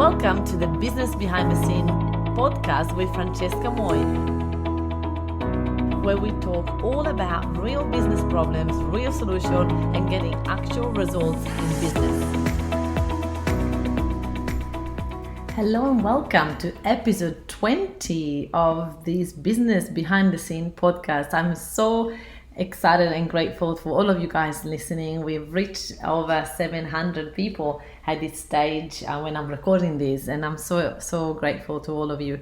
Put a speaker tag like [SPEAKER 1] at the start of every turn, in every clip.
[SPEAKER 1] Welcome to the Business Behind the Scene podcast with Francesca Moi, where we talk all about real business problems, real solutions, and getting actual results in business. Hello and welcome to episode 20 of this Business Behind the Scene podcast. I'm so excited and grateful for all of you guys listening. We've reached over 700 people at this stage when I'm recording this, and I'm so grateful to all of you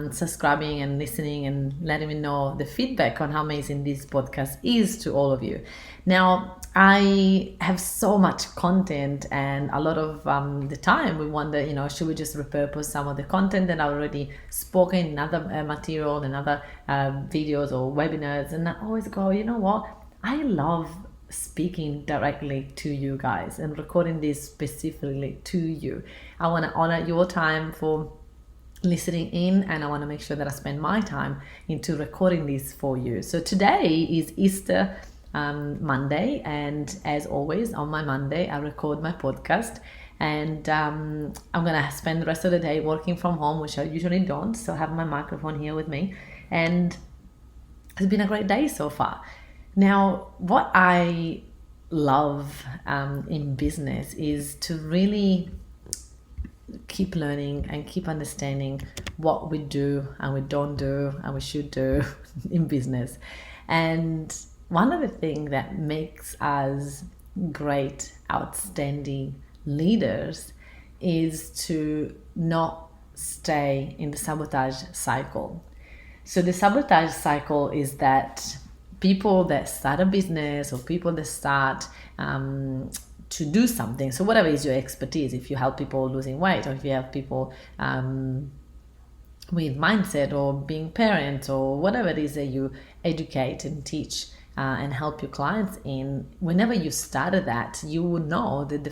[SPEAKER 1] subscribing and listening and letting me know the feedback on how amazing this podcast is to all of you. Now, I have so much content, and a lot of the time we wonder, should we just repurpose some of the content that I already spoken in other material and other videos or webinars? And I always go, you know what? I love speaking directly to you guys and recording this specifically to you. I want to honor your time for listening in, and I want to make sure that I spend my time into recording this for you. So today is Easter Monday, and as always on my Monday I record my podcast, and I'm gonna spend the rest of the day working from home, which I usually don't, so I have my microphone here with me, and it's been a great day so far. Now, what I love in business is to really keep learning and keep understanding what we do and we don't do and we should do in business. And one of the things that makes us great, outstanding leaders is to not stay in the sabotage cycle. So the sabotage cycle is that people that start a business or people that start to do something, so whatever is your expertise, if you help people losing weight, or if you help people with mindset or being parents, or whatever it is that you educate and teach and help your clients in, whenever you started that, you will know that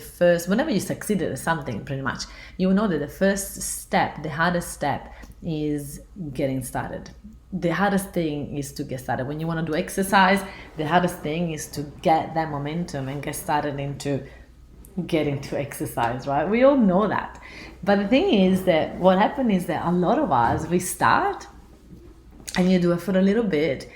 [SPEAKER 1] whenever you succeeded at something, pretty much, you will know that the first step, the hardest step, is getting started. The hardest thing is to get started. When you want to do exercise, the hardest thing is to get that momentum and get started into getting to exercise, right? We all know that. But the thing is that what happens is that a lot of us, we start and you do it for a little bit,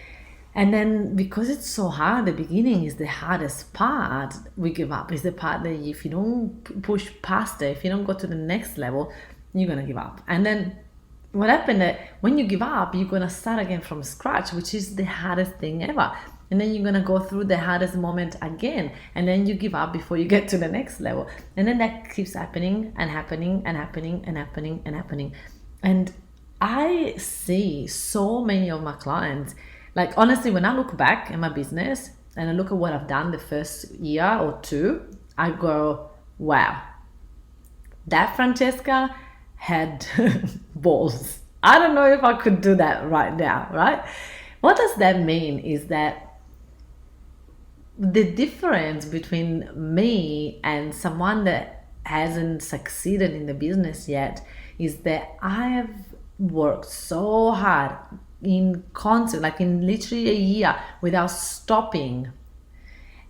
[SPEAKER 1] and then because it's so hard, the beginning is the hardest part, we give up. It's the part that if you don't push past it, if you don't go to the next level, you're going to give up. And then what happened that when you give up, you're going to start again from scratch, which is the hardest thing ever. And then you're going to go through the hardest moment again, and then you give up before you get to the next level. And then that keeps happening and happening and happening and happening and happening. And I see so many of my clients, like honestly, when I look back at my business and I look at what I've done the first year or two, I go, wow, that Francesca had balls. I don't know if I could do that right now, right? What does that mean is that the difference between me and someone that hasn't succeeded in the business yet is that I have worked so hard in concert, like in literally a year, without stopping.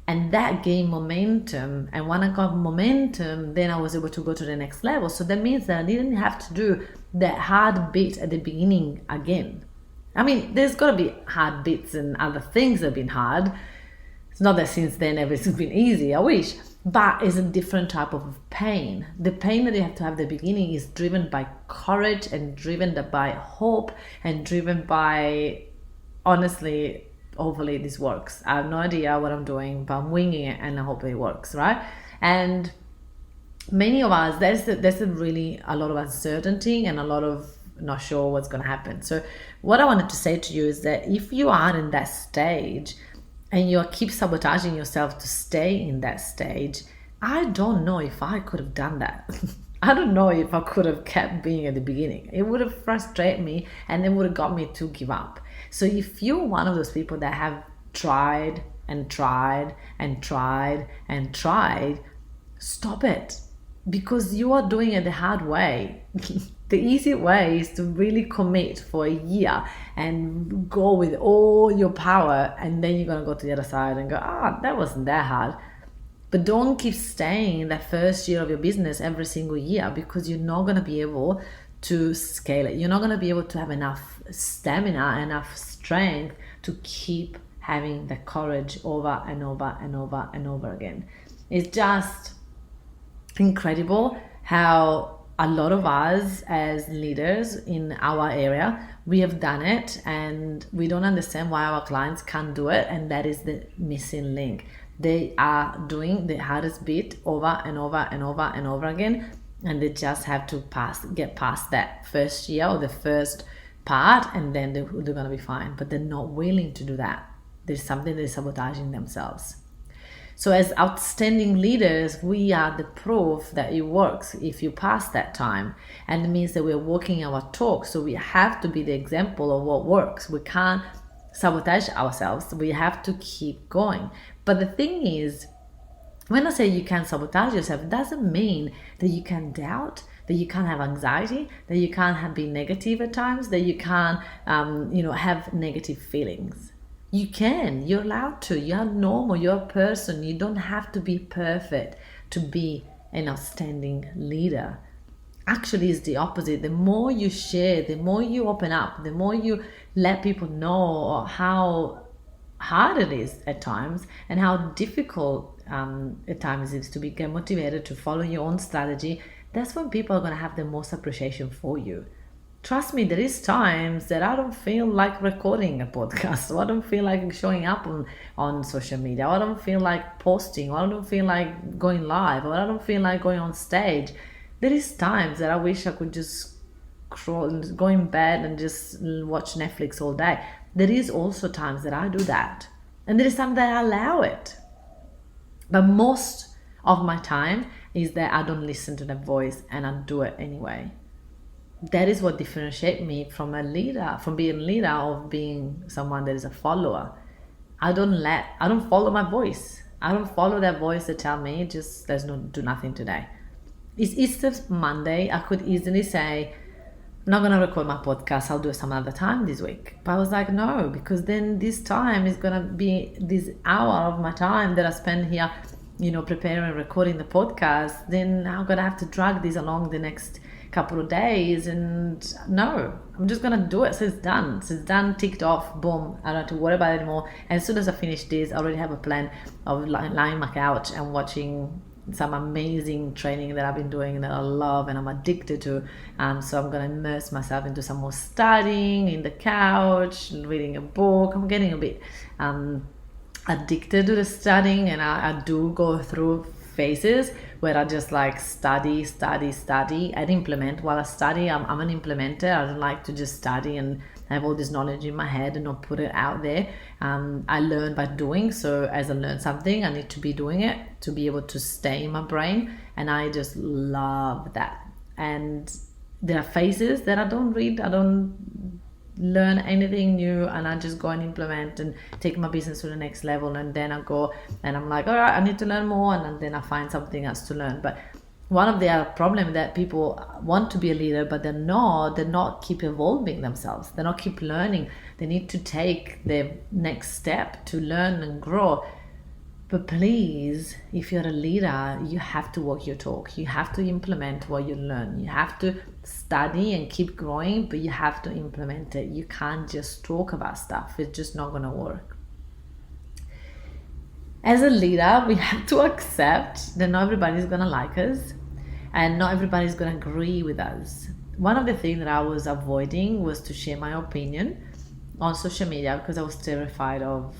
[SPEAKER 1] And that gained momentum. And when I got momentum, then I was able to go to the next level. So that means that I didn't have to do that hard bit at the beginning again. I mean, there's got to be hard bits and other things that have been hard. It's not that since then everything's been easy, I wish. But it's a different type of pain. The pain that you have to have at the beginning is driven by courage and driven by hope and driven by, honestly, hopefully this works. I have no idea what I'm doing, but I'm winging it and I hope it works, right? And many of us, there's really a lot of uncertainty and a lot of not sure what's going to happen. So what I wanted to say to you is that if you are in that stage and you keep sabotaging yourself to stay in that stage, I don't know if I could have done that. I don't know if I could have kept being at the beginning. It would have frustrated me and it would have got me to give up. So if you're one of those people that have tried and tried and tried and tried, stop it, because you are doing it the hard way. The easy way is to really commit for a year and go with all your power, and then you're going to go to the other side and go, that wasn't that hard. But don't keep staying in that first year of your business every single year, because you're not going to be able to scale it. You're not going to be able to have enough stamina, enough strength to keep having the courage over and over and over and over again. It's just incredible how a lot of us as leaders in our area, we have done it and we don't understand why our clients can't do it, and that is the missing link. They are doing the hardest bit over and over and over and over again, and they just have to get past that first year or the first part, and then they're gonna be fine. But they're not willing to do that. There's something they're sabotaging themselves. So as outstanding leaders, we are the proof that it works if you pass that time. And it means that we're walking our talk. So we have to be the example of what works. We can't sabotage ourselves. We have to keep going. But the thing is, when I say you can sabotage yourself, it doesn't mean that you can doubt, that you can't have anxiety, that you can't be negative at times, that you can't have negative feelings. You can, you're allowed to, you're normal, you're a person. You don't have to be perfect to be an outstanding leader. Actually, it's the opposite. The more you share, the more you open up, the more you let people know how hard it is at times and how difficult at times it is to get motivated to follow your own strategy, that's when people are going to have the most appreciation for you. Trust me, there is times that I don't feel like recording a podcast, or I don't feel like showing up on social media, or I don't feel like posting, or I don't feel like going live, or I don't feel like going on stage. There is times that I wish I could just go in bed and just watch Netflix all day. There is also times that I do that, and there is times that I allow it. But most of my time is that I don't listen to that voice and I do it anyway. That is what differentiates me from a leader, from being a leader, of being someone that is a follower. I don't follow my voice. I don't follow that voice that tell me just let's not do nothing today. It's Easter Monday. I could easily say, I'm not gonna record my podcast, I'll do it some other time this week. But I was like, no, because then this time is gonna be this hour of my time that I spend here, preparing, recording the podcast. Then I'm gonna have to drag this along the next couple of days, and no, I'm just gonna do it. So it's done, ticked off, boom. I don't have to worry about it anymore. And as soon as I finish this, I already have a plan of lying on my couch and watching some amazing training that I've been doing that I love and I'm addicted to. So I'm gonna immerse myself into some more studying in the couch, reading a book. I'm getting a bit addicted to the studying, and I do go through phases where I just like study and implement while I study. I'm an implementer. I don't like to just study and have all this knowledge in my head and not put it out there. I learn by doing. So as I learn something, I need to be doing it to be able to stay in my brain. And I just love that. And there are phases that I don't read. I don't learn anything new, and I just go and implement and take my business to the next level. And then I go and I'm like, all right, I need to learn more, and then I find something else to learn. But one of the problem that people want to be a leader, but they're not keep evolving themselves. They're not keep learning. They need to take the next step to learn and grow. But please, if you're a leader, you have to walk your talk. You have to implement what you learn. You have to study and keep growing, but you have to implement it. You can't just talk about stuff. It's just not going to work. As a leader, we have to accept that not everybody's going to like us and not everybody's going to agree with us. One of the things that I was avoiding was to share my opinion on social media because I was terrified of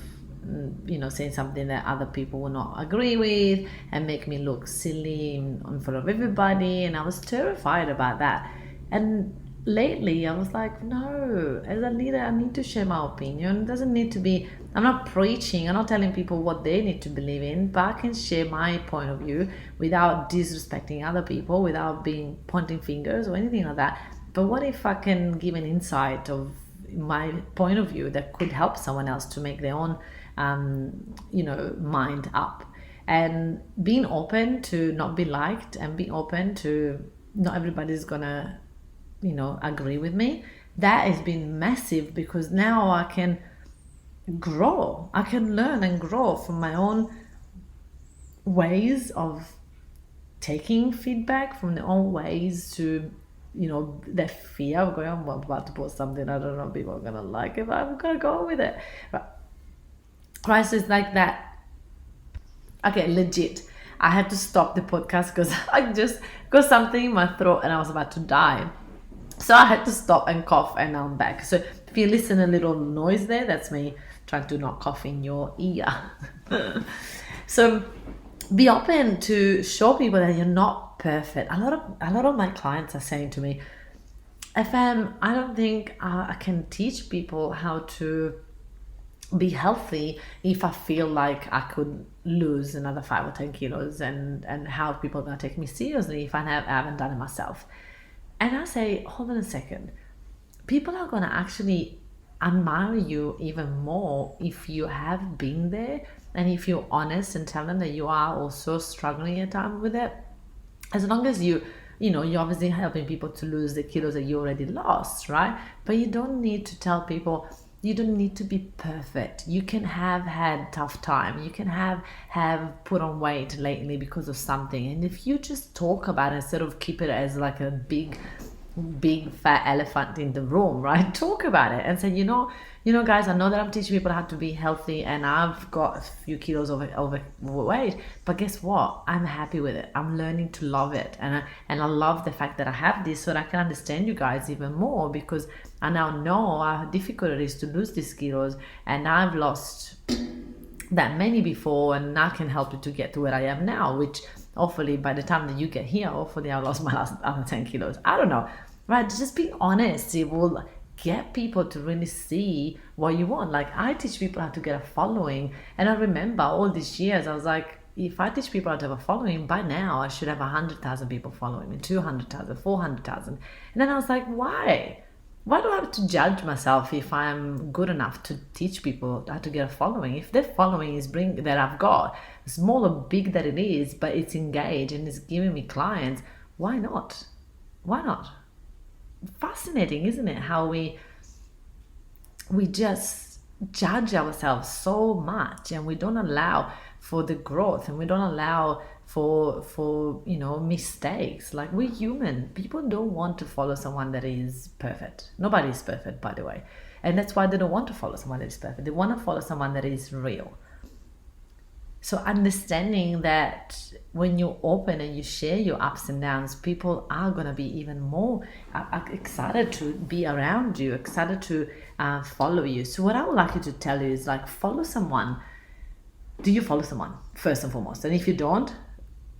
[SPEAKER 1] saying something that other people will not agree with and make me look silly in front of everybody, and I was terrified about that. And lately I was like, no, as a leader I need to share my opinion. It doesn't need to be, I'm not preaching, I'm not telling people what they need to believe in, but I can share my point of view without disrespecting other people, without being pointing fingers or anything like that. But what if I can give an insight of my point of view that could help someone else to make their own mind up, and being open to not be liked and being open to not everybody's gonna agree with me. That has been massive, because now I can grow, I can learn and grow from my own ways of taking feedback, from their own ways to, their fear of going, I'm about to post something, I don't know, people are gonna like it, but I'm gonna go with it. Right, so it's like that. Okay, legit. I had to stop the podcast because I just got something in my throat and I was about to die. So I had to stop and cough, and now I'm back. So if you listen a little noise there, that's me trying to not cough in your ear. So be open to show people that you're not perfect. A lot of my clients are saying to me, FM, I don't think I can teach people how to be healthy if I feel like I could lose another 5 or 10 kilos, and how people are going to take me seriously if I haven't done it myself. And I say, hold on a second. People are going to actually admire you even more if you have been there, and if you're honest and tell them that you are also struggling at times with it. As long as you're obviously helping people to lose the kilos that you already lost, right? But you don't need to tell people, you don't need to be perfect. You can have had tough time. You can have put on weight lately because of something. And if you just talk about it instead of keep it as like a big fat elephant in the room, right? Talk about it and say, guys, I know that I'm teaching people how to be healthy and I've got a few kilos overweight, but guess what? I'm happy with it. I'm learning to love it. And I love the fact that I have this so that I can understand you guys even more, because I now know how difficult it is to lose these kilos, and I've lost that many before, and I can help you to get to where I am now, which hopefully by the time that you get here, hopefully I lost my last other 10 kilos. I don't know, right? Just being honest, it will get people to really see what you want. Like, I teach people how to get a following, and I remember all these years I was like, if I teach people how to have a following, by now I should have 100,000 people following me, 200,000, 400,000. And then I was like, why do I have to judge myself if I'm good enough to teach people how to get a following? If their following is that I've got, small or big that it is, but it's engaged and it's giving me clients, why not? Fascinating, isn't it? How we just judge ourselves so much, and we don't allow for the growth, and we don't allow for mistakes. Like, we're human. People don't want to follow someone that is perfect. Nobody is perfect, by the way, and that's why they don't want to follow someone that is perfect. They want to follow someone that is real. So understanding that when you open and you share your ups and downs, people are going to be even more excited to be around you, excited to follow you. So what I would like you to tell you is, like, follow someone. Do you follow someone first and foremost? And if you don't,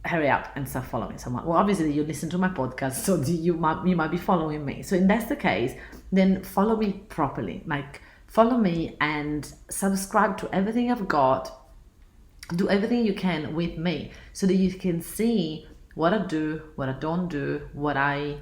[SPEAKER 1] hurry up and start following someone. Well, obviously you listen to my podcast, so you might be following me. So if that's the case, then follow me properly. Like, follow me and subscribe to everything I've got. Do everything you can with me so that you can see what I do, what I don't do, what I,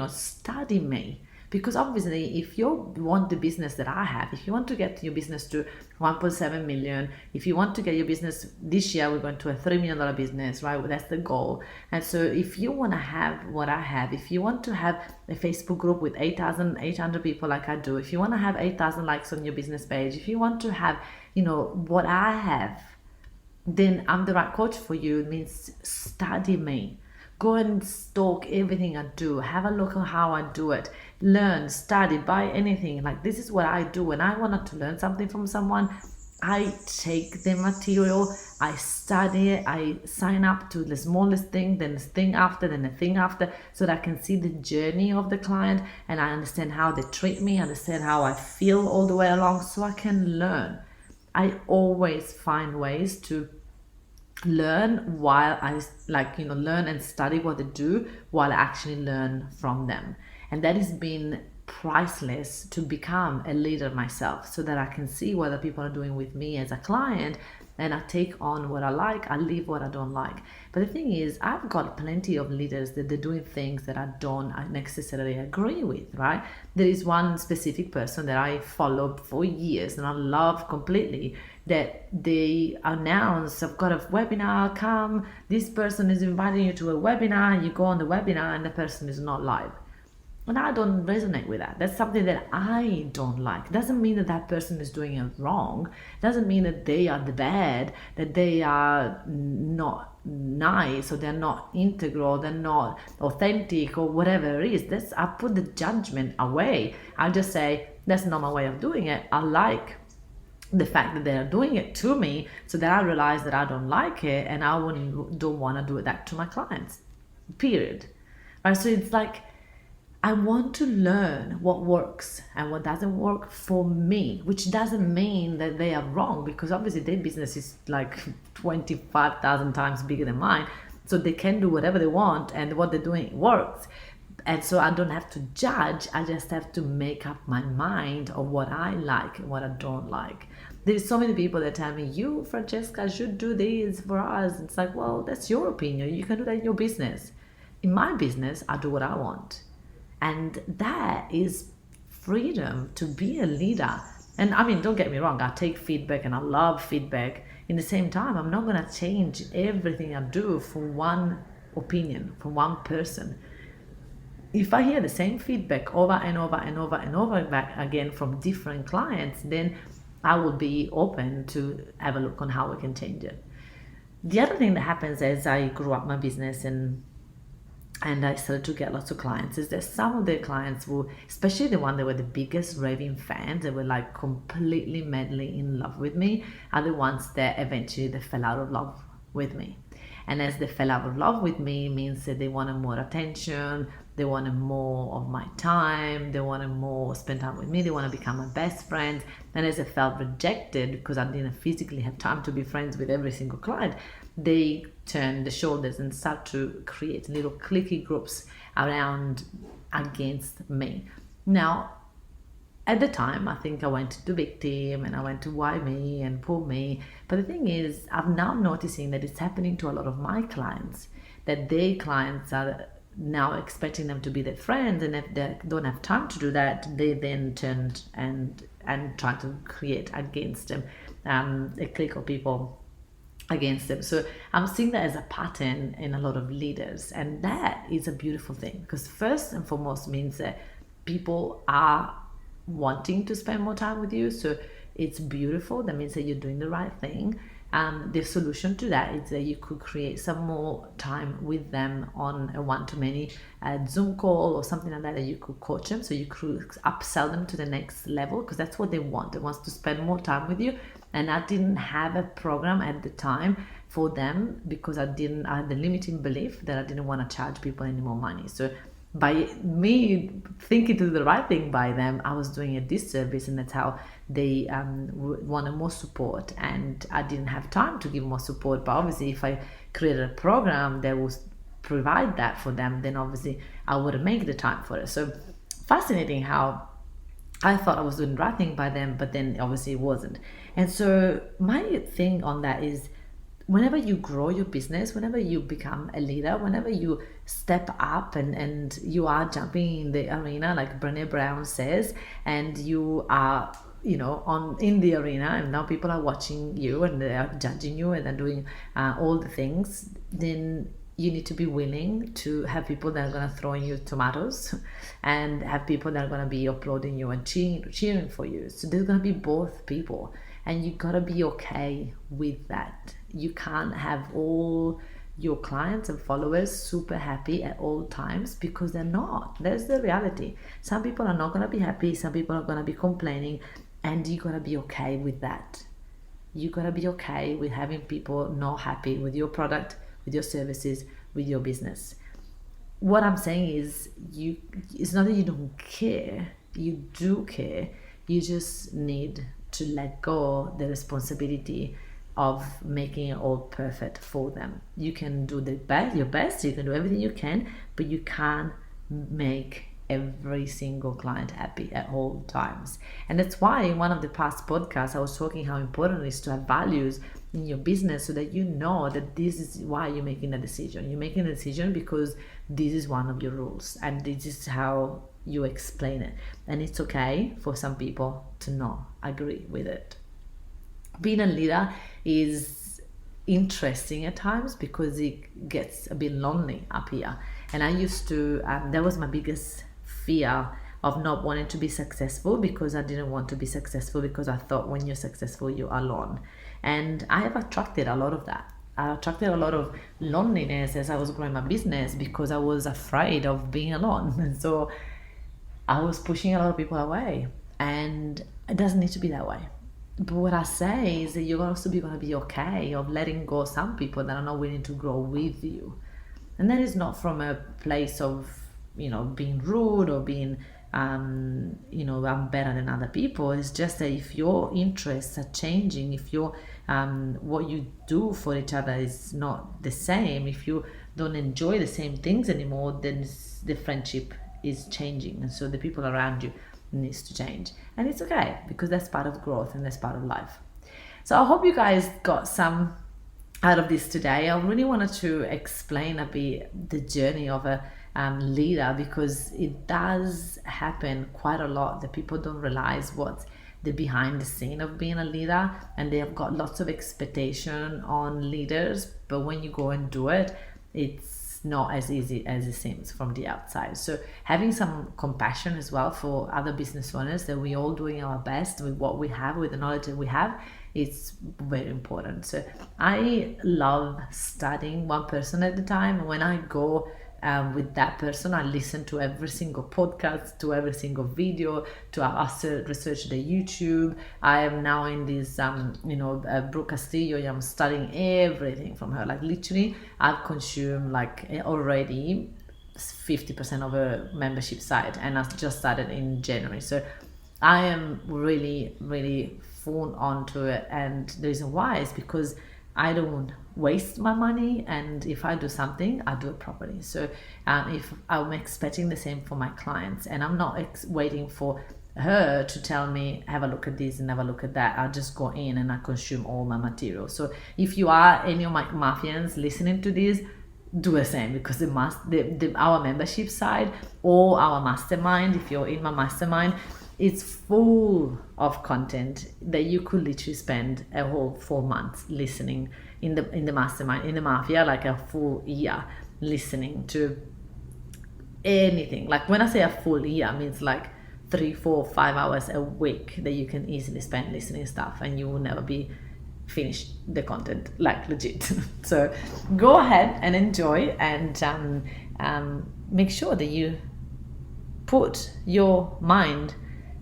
[SPEAKER 1] study me. Because obviously, if you want the business that I have, if you want to get your business to 1.7 million, if you want to get your business this year, we're going to a $3 million business, right? That's the goal. And so if you want to have what I have, if you want to have a Facebook group with 8,800 people like I do, if you want to have 8,000 likes on your business page, if you want to have, what I have, then I'm the right coach for you. It means study me. Go and stalk everything I do. Have a look at how I do it. Learn, study, buy anything. Like, this is what I do. When I wanted to learn something from someone, I take the material, I study it, I sign up to the smallest thing, then the thing after, then the thing after, so that I can see the journey of the client, and I understand how they treat me, understand how I feel all the way along, so I can learn. I always find ways to learn while I learn and study what they do while I actually learn from them. And that has been priceless to become a leader myself, so that I can see what other people are doing with me as a client, and I take on what I like, I leave what I don't like. But the thing is, I've got plenty of leaders that they're doing things that I don't necessarily agree with, right? There is one specific person that I followed for years and I love completely, that they announce, I've got a webinar, come, this person is inviting you to a webinar, you go on the webinar and the person is not live. And I don't resonate with that. That's something that I don't like. Doesn't mean that that person is doing it wrong. Doesn't mean that they are the bad, that they are not nice, or they're not integral, they're not authentic, or whatever it is. That's, I put the judgment away. I just say, that's not my way of doing it. I like the fact that they are doing it to me, so that I realize that I don't like it, and I don't want to do that to my clients. Period. Right? So it's like, I want to learn what works and what doesn't work for me, which doesn't mean that they are wrong, because obviously their business is like 25,000 times bigger than mine. So they can do whatever they want, and what they're doing works. And so I don't have to judge, I just have to make up my mind of what I like and what I don't like. There's so many people that tell me, you, Francesca, should do this for us. It's like, well, that's your opinion. You can do that in your business. In my business, I do what I want. And that is freedom to be a leader. And I mean, don't get me wrong, I take feedback and I love feedback. In the same time, I'm not going to change everything I do for one opinion, for one person. If I hear the same feedback over and over and over and over back again from different clients, then I will be open to have a look on how we can change it. The other thing that happens as I grew up my business and I started to get lots of clients, is that some of the clients who, especially the one that were the biggest raving fans, that were like completely madly in love with me, are the ones that eventually they fell out of love with me. And as they fell out of love with me, means that they wanted more attention, they wanted more of my time, they wanted more spend time with me, they want to become my best friends. And as I felt rejected because I didn't physically have time to be friends with every single client, they turn the shoulders and start to create little cliquey groups around against me. Now, at the time, I think I went to victim and I went to why me and poor me. But the thing is, I'm now noticing that it's happening to a lot of my clients, that their clients are now expecting them to be their friends, and if they don't have time to do that, they then turn and try to create against them a clique of people against them. So I'm seeing that as a pattern in a lot of leaders, and that is a beautiful thing, because first and foremost means that people are wanting to spend more time with you. So it's beautiful. That means that you're doing the right thing. The solution to that is that you could create some more time with them on a one-to-many Zoom call or something like that, that you could coach them, so you could upsell them to the next level, because that's what they want. They want to spend more time with you. And I didn't have a program at the time for them, because I had the limiting belief that I didn't want to charge people any more money. So by me thinking to do the right thing by them, I was doing a disservice, and that's how they wanted more support, and I didn't have time to give more support. But obviously, if I created a program that would provide that for them, then obviously I would make the time for it. So fascinating how I thought I was doing the right thing by them, but then obviously it wasn't. And so my thing on that is, whenever you grow your business, whenever you become a leader, whenever you step up and you are jumping in the arena, like Brené Brown says, and you are, in the arena, and now people are watching you and they are judging you and they're doing all the things, then you need to be willing to have people that are going to throw in you tomatoes and have people that are going to be applauding you and cheering for you. So there's going to be both people, and you got to be okay with that. You can't have all your clients and followers super happy at all times, because they're not. That's the reality. Some people are not going to be happy, some people are going to be complaining, and you got to be okay with that. You got to be okay with having people not happy with your product, with your services, with your business. What I'm saying is, it's not that you don't care, you do care. You just need to let go the responsibility of making it all perfect for them. You can do your best, you can do everything you can, but you can't make every single client happy at all times. And that's why in one of the past podcasts I was talking how important it is to have values in your business, so that you know that this is why you're making a decision. You're making a decision because this is one of your rules, and this is how you explain it. And it's okay for some people to not agree with it. Being a leader is interesting at times, because it gets a bit lonely up here. And I used to, that was my biggest fear of not wanting to be successful because I didn't want to be successful, because I thought when you're successful, you're alone. And I have attracted a lot of that. I attracted a lot of loneliness as I was growing my business because I was afraid of being alone. And so I was pushing a lot of people away. And it doesn't need to be that way. But what I say is that you're also going to be okay of letting go of some people that are not willing to grow with you. And that is not from a place of, being rude or being, I'm better than other people. It's just that if your interests are changing, if your what you do for each other is not the same, if you don't enjoy the same things anymore, then the friendship is changing. And so the people around you needs to change. And it's okay, because that's part of growth and that's part of life. So I hope you guys got some out of this today. I really wanted to explain a bit the journey of a leader, because it does happen quite a lot that people don't realize what's the behind the scene of being a leader, and they have got lots of expectation on leaders, but when you go and do it, it's not as easy as it seems from the outside. So having some compassion as well for other business owners, that we're all doing our best with what we have, with the knowledge that we have, it's very important. So I love studying one person at a time. When I go with that person, I listen to every single podcast, to every single video, to research the YouTube. I am now in this, Brooke Castillo. I'm studying everything from her. Like literally, I've consumed like already 50% of her membership site, and I just started in January. So I am really, really full onto it, and the reason why is because I don't waste my money, and if I do something, I do it properly. So if I'm expecting the same for my clients, and I'm not waiting for her to tell me, have a look at this and have a look at that, I just go in and I consume all my material. So if you are any of my Mafians listening to this, do the same, because our membership side or our mastermind, if you're in my mastermind, it's full of content that you could literally spend a whole 4 months listening in the mastermind, in the Mafia, like a full year listening to anything. Like when I say a full year, it means like 3, 4, 5 hours a week that you can easily spend listening stuff, and you will never be finished the content, like legit. So go ahead and enjoy, and make sure that you put your mind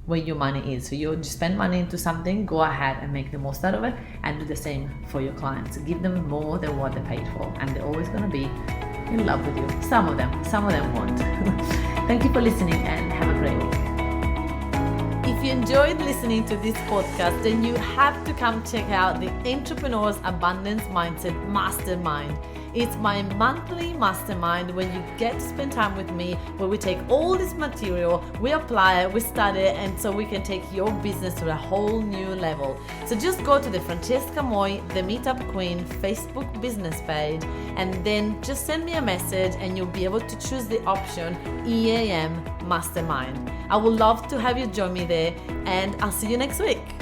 [SPEAKER 1] where your money is. So you spend money into something, go ahead and make the most out of it, and do the same for your clients. Give them more than what they paid for, and they're always going to be in love with you. Some of them won't. Thank you for listening, and have a great week. If you enjoyed listening to this podcast, then you have to come check out the Entrepreneur's Abundance Mindset Mastermind. It's my monthly mastermind where you get to spend time with me, where we take all this material, we apply it, we study it, and so we can take your business to a whole new level. So just go to the Francesca Moi, the Meetup Queen Facebook business page, and then just send me a message, and you'll be able to choose the option EAM Mastermind. I would love to have you join me there, and I'll see you next week.